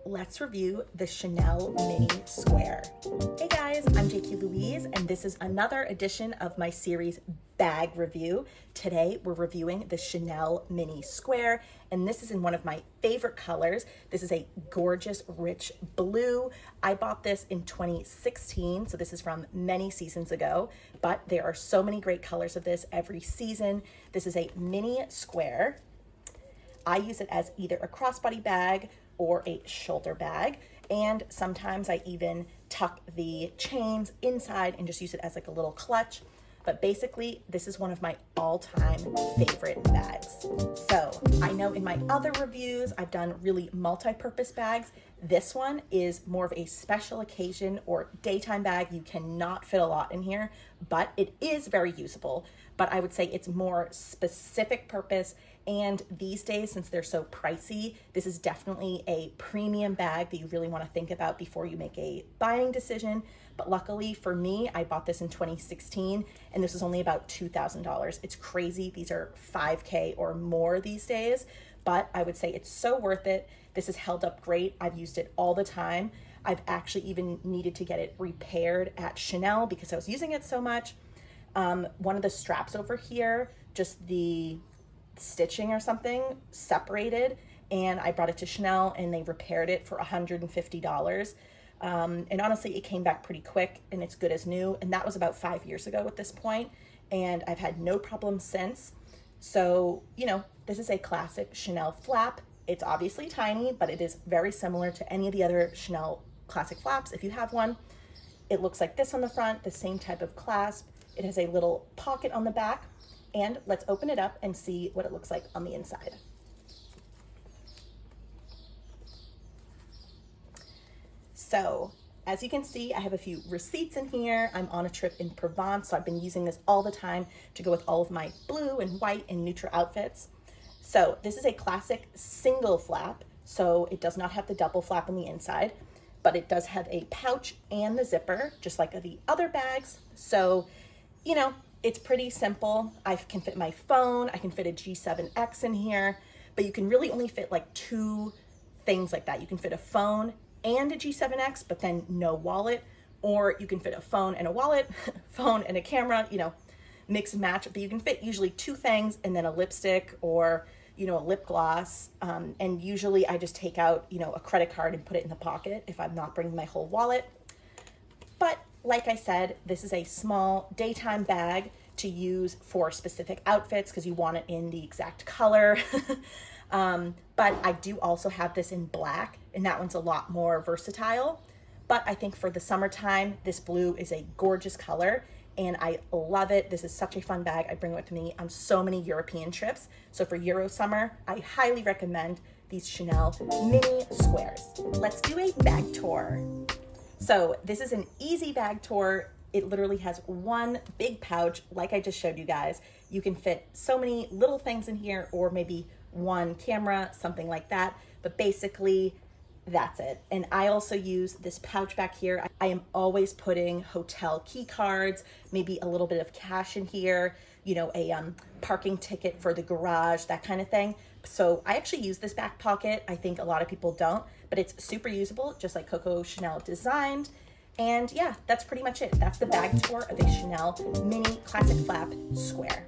let's review the Chanel Mini Square. Hey guys, I'm JQ Louise, and this is another edition of my series bag review. Today we're reviewing the Chanel Mini Square, and this is in one of my favorite colors. This is a gorgeous, rich blue. I bought this in 2016, so this is from many seasons ago, but there are so many great colors of this every season. This is a mini square. I use it as either a crossbody bag or a shoulder bag, and sometimes I even tuck the chains inside and just use it as like a little clutch. But basically, this is one of my all-time favorite bags. So I know in my other reviews, I've done really multi-purpose bags. This one is more of a special occasion or daytime bag. You cannot fit a lot in here, but it is very usable. But I would say it's more specific purpose. And these days, since they're so pricey, this is definitely a premium bag that you really want to think about before you make a buying decision. But luckily for me, I bought this in 2016, and this was only about $2,000. It's crazy. These are $5K or more these days, but I would say it's so worth it. This has held up great. I've used it all the time. I've actually even needed to get it repaired at Chanel because I was using it so much. One of the straps over here, just the stitching or something separated, and I brought it to Chanel and they repaired it for $150. And honestly, it came back pretty quick and it's good as new. And that was about 5 years ago at this point, and I've had no problems since. So, you know, this is a classic Chanel flap. It's obviously tiny, but it is very similar to any of the other Chanel classic flaps if you have one. It looks like this on the front, the same type of clasp. It has a little pocket on the back, and let's open it up and see what it looks like on the inside. So, as you can see, I have a few receipts in here. I'm on a trip in Provence, so I've been using this all the time to go with all of my blue and white and neutral outfits. So, this is a classic single flap, so it does not have the double flap on the inside, but it does have a pouch and the zipper, just like the other bags. So, you know, it's pretty simple. I can fit my phone, I can fit a G7X in here, but you can really only fit like two things like that. You can fit a phone and a G7X, but then no wallet, or you can fit a phone and a wallet, phone and a camera, you know, mix and match, but you can fit usually two things and then a lipstick or, you know, a lip gloss. And usually I just take out, you know, a credit card and put it in the pocket if I'm not bringing my whole wallet. But like I said, this is a small daytime bag to use for specific outfits because you want it in the exact color. But I do also have this in black, and that one's a lot more versatile. But I think for the summertime, this blue is a gorgeous color, and I love it. This is such a fun bag. I bring it with me on so many European trips. So for Euro summer, I highly recommend these Chanel Mini Squares. Let's do a bag tour. So this is an easy bag tour. It literally has one big pouch, like I just showed you guys. You can fit so many little things in here, or maybe one camera, something like that. But basically, that's it. And I also use this pouch back here. I am always putting hotel key cards, maybe a little bit of cash in here, you know, a parking ticket for the garage, that kind of thing. So I actually use this back pocket. I think a lot of people don't, but it's super usable, just like Coco Chanel designed. And yeah, that's pretty much it. That's the bag tour of a Chanel Mini Classic Flap Square.